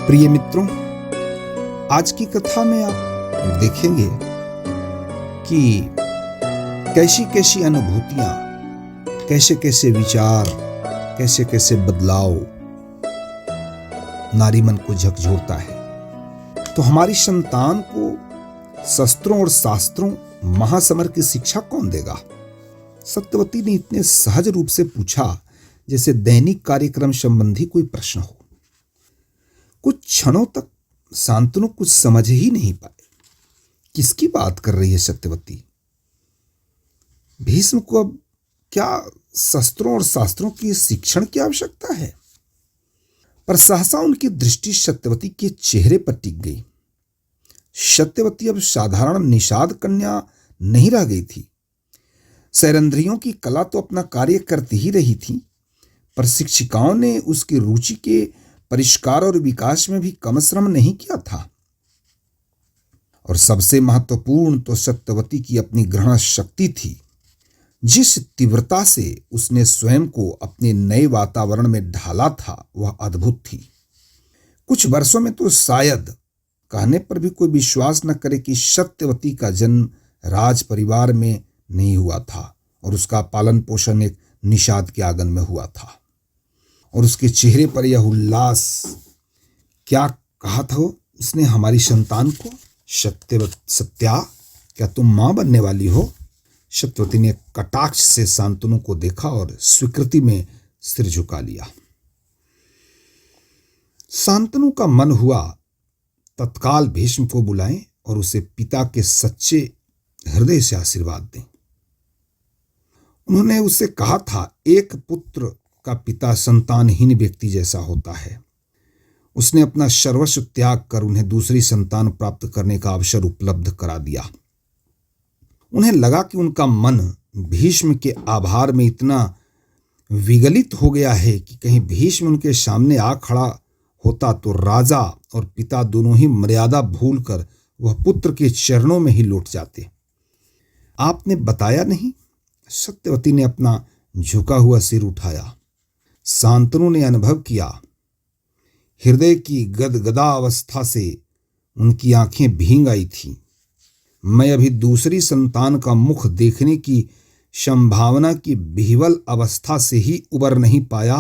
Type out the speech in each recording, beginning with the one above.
प्रिय मित्रों, आज की कथा में आप देखेंगे कि कैसी कैसी अनुभूतियां, कैसे कैसे विचार, कैसे कैसे बदलाव नारी मन को झकझोरता है। तो हमारी संतान को शस्त्रों और शास्त्रों महासमर की शिक्षा कौन देगा? सत्यवती ने इतने सहज रूप से पूछा जैसे दैनिक कार्यक्रम संबंधी कोई प्रश्न हो। कुछ क्षणों तक शांतनु कुछ समझ ही नहीं पाए। किसकी बात कर रही है सत्यवती? भीष्म को अब क्या शस्त्रों और शास्त्रों की शिक्षण की आवश्यकता है? पर सहसा उनकी दृष्टि सत्यवती के चेहरे पर टिक गई। सत्यवती अब साधारण निषाद कन्या नहीं रह गई थी। सैरंध्रियों की कला तो अपना कार्य करती ही रही थी, पर शिक्षिकाओं ने उसकी रुचि के परिष्कार और विकास में भी कम श्रम नहीं किया था। और सबसे महत्वपूर्ण तो सत्यवती की अपनी ग्रहण शक्ति थी। जिस तीव्रता से उसने स्वयं को अपने नए वातावरण में ढाला था वह अद्भुत थी। कुछ वर्षों में तो शायद कहने पर भी कोई विश्वास न करे कि सत्यवती का जन्म राज परिवार में नहीं हुआ था और उसका पालन पोषण एक निषाद के आंगन में हुआ था। और उसके चेहरे पर यह उल्लास, क्या कहा था उसने हमारी संतान को? सत्या, क्या तुम मां बनने वाली हो? सत्यवती ने कटाक्ष से शांतनु को देखा और स्वीकृति में सिर झुका लिया। शांतनु का मन हुआ तत्काल भीष्म को बुलाएं और उसे पिता के सच्चे हृदय से आशीर्वाद दें। उन्होंने उससे कहा था, एक पुत्र का पिता संतानहीन व्यक्ति जैसा होता है। उसने अपना सर्वस्व त्याग कर उन्हें दूसरी संतान प्राप्त करने का अवसर उपलब्ध करा दिया। उन्हें लगा कि उनका मन भीष्म के आभार में इतना विगलित हो गया है कि कहीं भीष्म उनके सामने आ खड़ा होता तो राजा और पिता दोनों ही मर्यादा भूलकर वह पुत्र के चरणों में ही लौट जाते। आपने बताया नहीं? सत्यवती ने अपना झुका हुआ सिर उठाया। शांतनु ने अनुभव किया, हृदय की गदगदा अवस्था से उनकी आंखें भींग आई थी। मैं अभी दूसरी संतान का मुख देखने की संभावना की विह्वल अवस्था से ही उबर नहीं पाया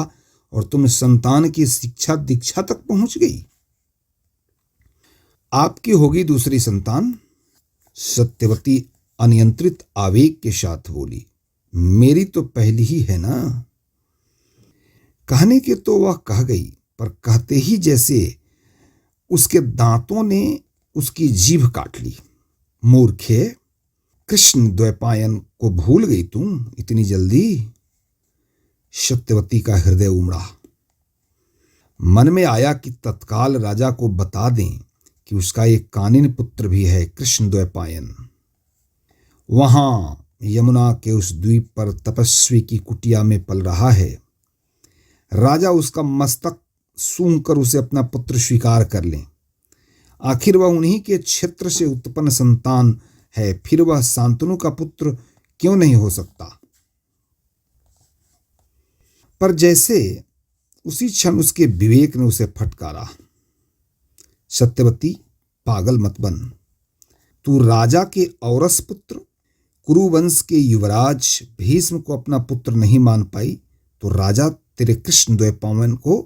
और तुम संतान की शिक्षा दीक्षा तक पहुंच गई। आपकी होगी दूसरी संतान? सत्यवती अनियंत्रित आवेग के साथ बोली। मेरी तो पहली ही है ना। कहने के तो वह कह गई, पर कहते ही जैसे उसके दांतों ने उसकी जीभ काट ली। मूर्खे, कृष्ण द्वैपायन को भूल गई तुम इतनी जल्दी? सत्यवती का हृदय उमड़ा। मन में आया कि तत्काल राजा को बता दें कि उसका एक कानिन पुत्र भी है, कृष्ण द्वैपायन। वहां यमुना के उस द्वीप पर तपस्वी की कुटिया में पल रहा है। राजा उसका मस्तक सूंघकर उसे अपना पुत्र स्वीकार कर लें। आखिर वह उन्हीं के क्षेत्र से उत्पन्न संतान है, फिर वह शांतनु का पुत्र क्यों नहीं हो सकता? पर जैसे उसी क्षण उसके विवेक ने उसे फटकारा। सत्यवती, पागल मत बन। तू राजा के औरस पुत्र, कुरुवंश के युवराज भीष्म को अपना पुत्र नहीं मान पाई तो राजा तेरे कृष्ण द्वैपायन को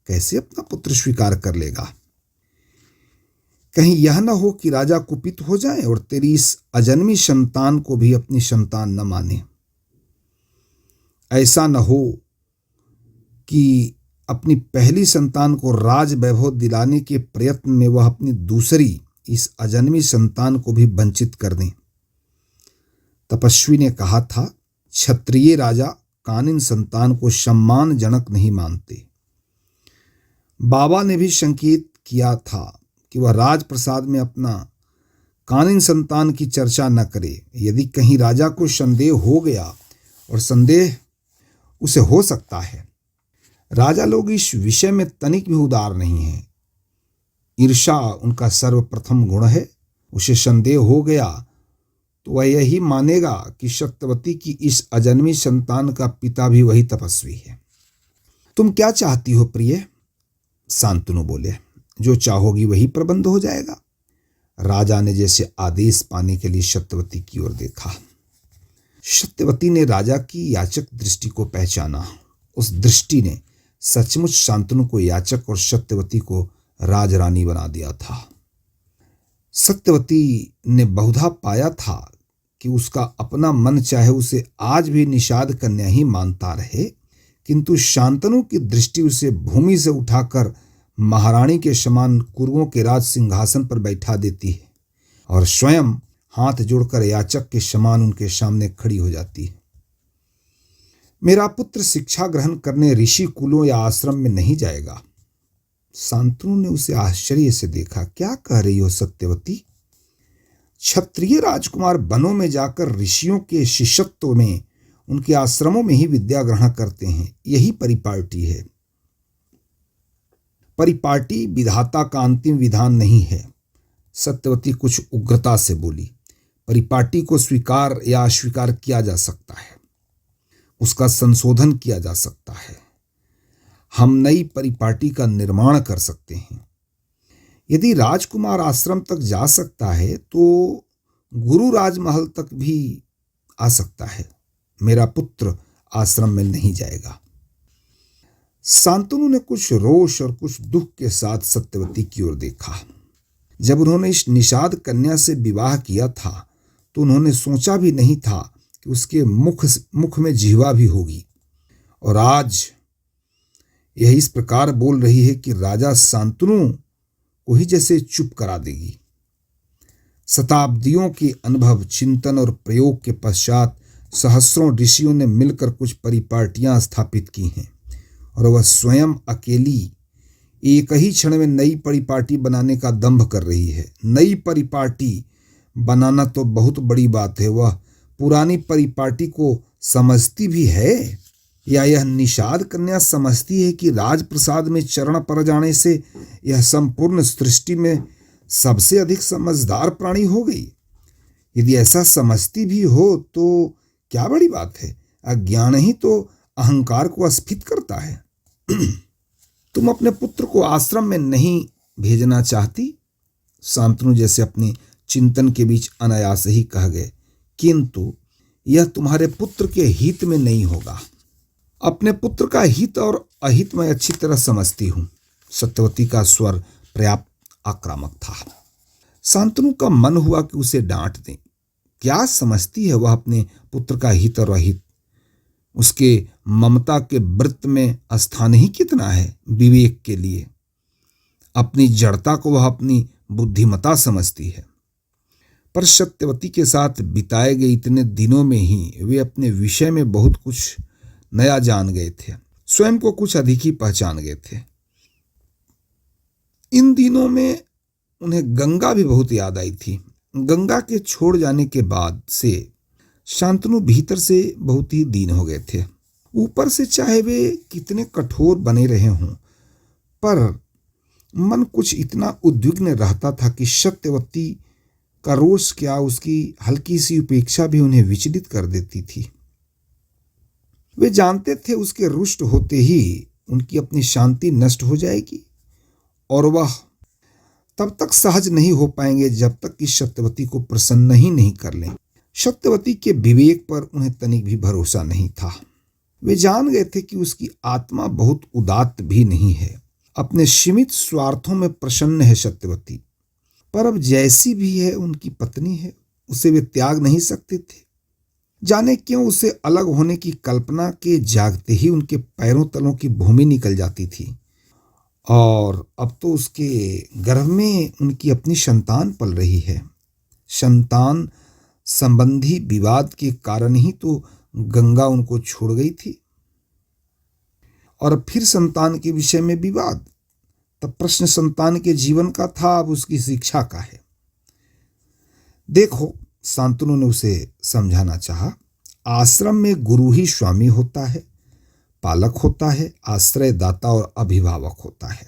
कैसे अपना पुत्र स्वीकार कर लेगा? कहीं यह न हो कि राजा कुपित हो जाए और तेरी इस अजन्मी संतान को भी अपनी संतान न माने। ऐसा न हो कि अपनी पहली संतान को राज वैभव दिलाने के प्रयत्न में वह अपनी दूसरी इस अजन्मी संतान को भी वंचित कर दें। तपस्वी ने कहा था, क्षत्रिय राजा कानिन संतान को सम्मानजनक नहीं मानते। बाबा ने भी संकेत किया था कि वह राजप्रसाद में अपना कानिन संतान की चर्चा न करे। यदि कहीं राजा को संदेह हो गया, और संदेह उसे हो सकता है, राजा लोग इस विषय में तनिक भी उदार नहीं हैं। ईर्ष्या उनका सर्वप्रथम गुण है। उसे संदेह हो गया तो वह यही मानेगा कि सत्यवती की इस अजन्मी संतान का पिता भी वही तपस्वी है। तुम क्या चाहती हो प्रिय? शांतनु बोले। जो चाहोगी वही प्रबंध हो जाएगा। राजा ने जैसे आदेश पाने के लिए सत्यवती की ओर देखा। सत्यवती ने राजा की याचक दृष्टि को पहचाना। उस दृष्टि ने सचमुच शांतनु को याचक और सत्यवती को राजरानी बना दिया था। सत्यवती ने बहुधा पाया था कि उसका अपना मन चाहे उसे आज भी निषाद कन्या ही मानता रहे, किंतु शांतनु की दृष्टि उसे भूमि से उठाकर महारानी के समान कुरुओं के राज सिंहासन पर बैठा देती है और स्वयं हाथ जोड़कर याचक के समान उनके सामने खड़ी हो जाती है। मेरा पुत्र शिक्षा ग्रहण करने ऋषि कुलों या आश्रम में नहीं जाएगा। शांतनु ने उसे आश्चर्य से देखा। क्या कह रही हो सत्यवती? क्षत्रिय राजकुमार वनों में जाकर ऋषियों के शिष्यत्व में, उनके आश्रमों में ही विद्या ग्रहण करते हैं। यही परिपाटी है। परिपाटी विधाता का अंतिम विधान नहीं है। सत्यवती कुछ उग्रता से बोली। परिपाटी को स्वीकार या अस्वीकार किया जा सकता है, उसका संशोधन किया जा सकता है। हम नई परिपाटी का निर्माण कर सकते हैं। यदि राजकुमार आश्रम तक जा सकता है तो गुरु राजमहल तक भी आ सकता है। मेरा पुत्र आश्रम में नहीं जाएगा। शांतनु ने कुछ रोष और कुछ दुख के साथ सत्यवती की ओर देखा। जब उन्होंने इस निषाद कन्या से विवाह किया था तो उन्होंने सोचा भी नहीं था कि उसके मुख में जिह्वा भी होगी, और आज यह इस प्रकार बोल रही है कि राजा शांतनु को ही जैसे चुप करा देगी। शताब्दियों के अनुभव, चिंतन और प्रयोग के पश्चात सहस्रों ऋषियों ने मिलकर कुछ परिपाटियां स्थापित की हैं, और वह स्वयं अकेली एक ही क्षण में नई परिपाटी बनाने का दंभ कर रही है। नई परिपाटी बनाना तो बहुत बड़ी बात है। वह पुरानी परिपाटी को समझती भी है, या यह निषाद कन्या समझती है कि राजप्रसाद में चरण पड़ जाने से यह संपूर्ण सृष्टि में सबसे अधिक समझदार प्राणी हो गई? यदि ऐसा समझती भी हो तो क्या बड़ी बात है। अज्ञान ही तो अहंकार को स्फीत करता है। तुम अपने पुत्र को आश्रम में नहीं भेजना चाहती? शांतनु जैसे अपने चिंतन के बीच अनायास ही कह गए। किंतु यह तुम्हारे पुत्र के हित में नहीं होगा। अपने पुत्र का हित और अहित मैं अच्छी तरह समझती हूं। सत्यवती का स्वर पर्याप्त आक्रामक था। शांतनु का मन हुआ कि उसे डांट दें। क्या समझती है वह अपने पुत्र का हित और अहित? उसके ममता के वृत्त में स्थान ही कितना है विवेक के लिए। अपनी जड़ता को वह अपनी बुद्धिमता समझती है। पर सत्यवती के साथ बिताए गए इतने दिनों में ही वे अपने विषय में बहुत कुछ नया जान गए थे, स्वयं को कुछ अधिक ही पहचान गए थे। इन दिनों में उन्हें गंगा भी बहुत याद आई थी। गंगा के छोड़ जाने के बाद से शांतनु भीतर से बहुत ही दीन हो गए थे। ऊपर से चाहे वे कितने कठोर बने रहे हों, पर मन कुछ इतना उद्विग्न रहता था कि सत्यवती का रोष क्या, उसकी हल्की सी उपेक्षा भी उन्हें विचलित कर देती थी। वे जानते थे उसके रुष्ट होते ही उनकी अपनी शांति नष्ट हो जाएगी, और वह तब तक सहज नहीं हो पाएंगे जब तक कि सत्यवती को प्रसन्न ही नहीं कर लें। सत्यवती के विवेक पर उन्हें तनिक भी भरोसा नहीं था। वे जान गए थे कि उसकी आत्मा बहुत उदात्त भी नहीं है। अपने सीमित स्वार्थों में प्रसन्न है सत्यवती, पर अब जैसी भी है उनकी पत्नी है, उसे वे त्याग नहीं सकते थे। जाने क्यों उसे अलग होने की कल्पना के जागते ही उनके पैरों तलों की भूमि निकल जाती थी, और अब तो उसके गर्भ में उनकी अपनी संतान पल रही है। संतान संबंधी विवाद के कारण ही तो गंगा उनको छोड़ गई थी, और फिर संतान के विषय में विवाद। तब प्रश्न संतान के जीवन का था, अब उसकी शिक्षा का है। देखो, शांतनु ने उसे समझाना चाहा, आश्रम में गुरु ही स्वामी होता है, पालक होता है, आश्रयदाता और अभिभावक होता है।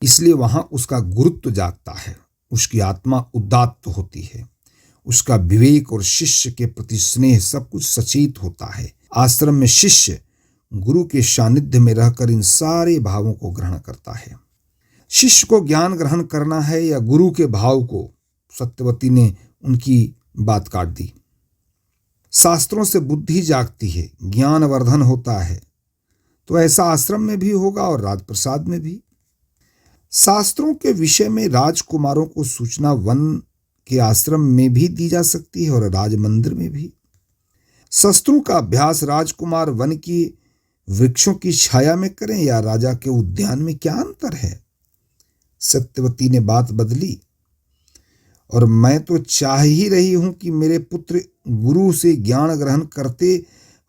इसलिए वहां उसका गुरुत्व जागता है, उसकी आत्मा उदात्त होती है, उसका विवेक और शिष्य के प्रति स्नेह सब कुछ सचेत होता है। आश्रम में शिष्य गुरु के सानिध्य में रहकर इन सारे भावों को ग्रहण करता है। शिष्य को ज्ञान ग्रहण करना है या गुरु के भाव को? सत्यवती ने उनकी बात काट दी। शास्त्रों से बुद्धि जागती है, ज्ञान वर्धन होता है, तो ऐसा आश्रम में भी होगा और राजप्रसाद में भी। शास्त्रों के विषय में राजकुमारों को सूचना वन के आश्रम में भी दी जा सकती है और राज मंदिर में भी। शस्त्रों का अभ्यास राजकुमार वन की वृक्षों की छाया में करें या राजा के उद्यान में, क्या अंतर है? सत्यवती ने बात बदली, और मैं तो चाह ही रही हूं कि मेरे पुत्र गुरु से ज्ञान ग्रहण करते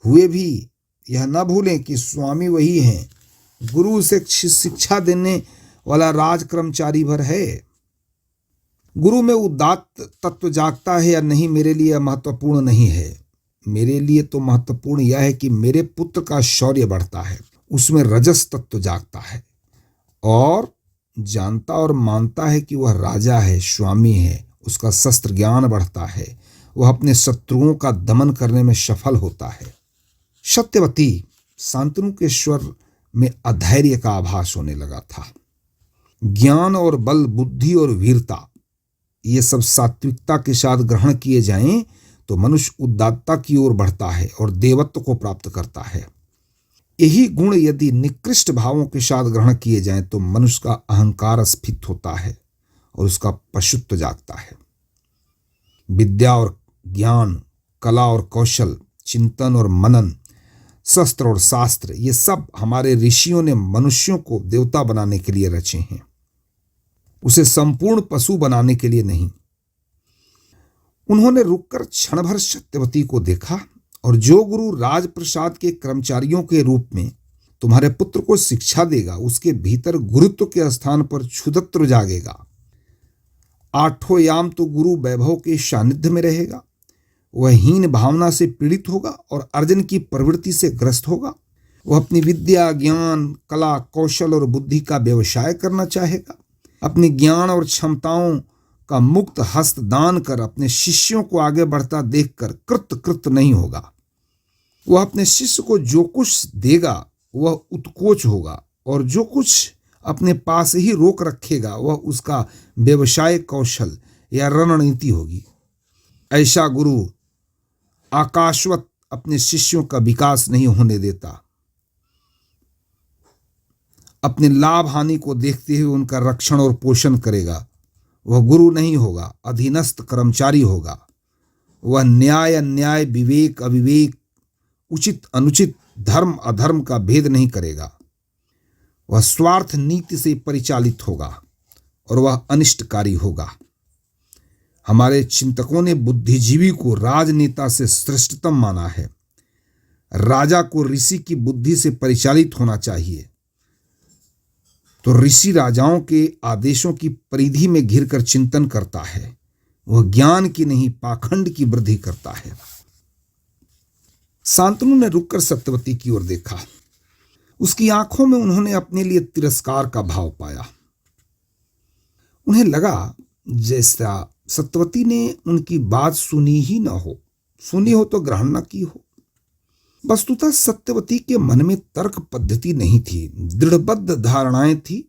हुए भी यह न भूलें कि स्वामी वही हैं, गुरु से शिक्षा देने वाला राज कर्मचारी भर है। गुरु में उदात्त तत्व जागता है या नहीं मेरे लिए महत्वपूर्ण नहीं है। मेरे लिए तो महत्वपूर्ण यह है कि मेरे पुत्र का शौर्य बढ़ता है, उसमें रजस तत्व जागता है और जानता और मानता है कि वह राजा है, स्वामी है, उसका शस्त्र ज्ञान बढ़ता है, वह अपने शत्रुओं का दमन करने में सफल होता है। सत्यवती शांतनु के स्वर में अधैर्य का आभास होने लगा था। ज्ञान और बल, बुद्धि और वीरता, ये सब सात्विकता के साथ ग्रहण किए जाएं तो मनुष्य उदात्तता की ओर बढ़ता है और देवत्व को प्राप्त करता है। यही गुण यदि निकृष्ट भावों के साथ ग्रहण किए जाएं तो मनुष्य का अहंकार स्फीत होता है और उसका पशुत्व जागता है। विद्या और ज्ञान, कला और कौशल, चिंतन और मनन, शस्त्र और शास्त्र, ये सब हमारे ऋषियों ने मनुष्यों को देवता बनाने के लिए रचे हैं, उसे संपूर्ण पशु बनाने के लिए नहीं। उन्होंने रुककर क्षण भर सत्यवती को देखा, और जो गुरु राजप्रसाद के कर्मचारियों के रूप में तुम्हारे पुत्र को शिक्षा देगा, उसके भीतर गुरुत्व के स्थान पर क्षुधत्व जागेगा। आठों याम तो गुरु वैभव के सानिध्य में रहेगा, वह हीन भावना से पीड़ित होगा और अर्जन की प्रवृत्ति से ग्रस्त होगा। वह अपनी विद्या, ज्ञान, कला, कौशल और बुद्धि का व्यवसाय करना चाहेगा। अपने ज्ञान और क्षमताओं का मुक्त हस्त दान कर अपने शिष्यों को आगे बढ़ता देखकर कृत नहीं होगा। वह अपने शिष्य को जो कुछ देगा वह उत्कोच होगा, और जो कुछ अपने पास ही रोक रखेगा वह उसका व्यवसाय कौशल या रणनीति होगी। ऐसा गुरु आकाशवत अपने शिष्यों का विकास नहीं होने देता, अपने लाभ हानि को देखते हुए उनका रक्षण और पोषण करेगा। वह गुरु नहीं होगा, अधीनस्थ कर्मचारी होगा। वह न्याय अन्याय, विवेक अविवेक, उचित अनुचित, धर्म अधर्म का भेद नहीं करेगा। वह स्वार्थ नीति से परिचालित होगा और वह अनिष्टकारी होगा। हमारे चिंतकों ने बुद्धिजीवी को राजनेता से श्रेष्ठतम माना है। राजा को ऋषि की बुद्धि से परिचालित होना चाहिए, तो ऋषि राजाओं के आदेशों की परिधि में घिरकर चिंतन करता है। वह ज्ञान की नहीं पाखंड की वृद्धि करता है। शांतनु ने रुककर सत्यवती की ओर देखा। उसकी आंखों में उन्होंने अपने लिए तिरस्कार का भाव पाया। उन्हें लगा जैसा सत्यवती ने उनकी बात सुनी ही न हो, सुनी हो तो ग्रहण न की हो। वस्तुतः सत्यवती के मन में तर्क पद्धति नहीं थी, दृढ़बद्ध धारणाएं थी।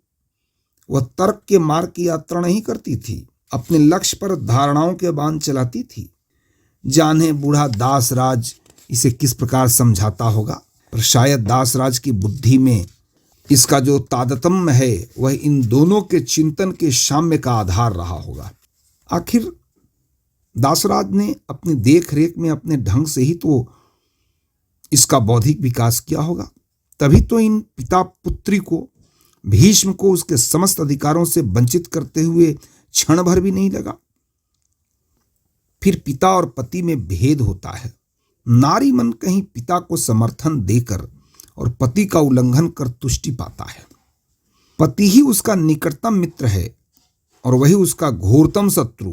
वह तर्क के मार्ग की यात्रा नहीं करती थी, अपने लक्ष्य पर धारणाओं के बाण चलाती थी। जाने बूढ़ा दासराज इसे किस प्रकार समझाता होगा, पर शायद दासराज की बुद्धि में इसका जो तादात्म्य है वह इन दोनों के चिंतन के साम्य का आधार रहा होगा। आखिर दासराज ने अपनी देख रेख में अपने ढंग से ही तो इसका बौद्धिक विकास किया होगा। तभी तो इन पिता पुत्री को, भीष्म को उसके समस्त अधिकारों से वंचित करते हुए क्षण भर भी नहीं लगा। फिर पिता और पति में भेद होता है। नारी मन कहीं पिता को समर्थन देकर और पति का उल्लंघन कर तुष्टि पाता है। पति ही उसका निकटतम मित्र है और वही उसका घोरतम शत्रु।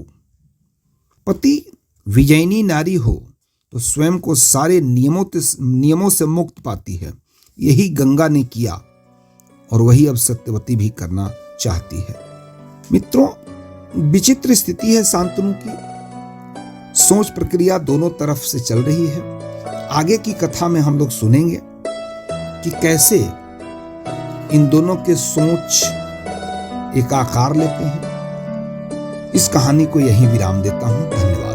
पति विजयनी नारी हो तो स्वयं को सारे नियमों से मुक्त पाती है। यही गंगा ने किया और वही अब सत्यवती भी करना चाहती है। मित्रों, विचित्र स्थिति है शांतनु की। सोच प्रक्रिया दोनों तरफ से चल रही है। आगे की कथा में हम लोग सुनेंगे कि कैसे इन दोनों के सोच एक आकार लेते हैं। इस कहानी को यहीं विराम देता हूं। धन्यवाद।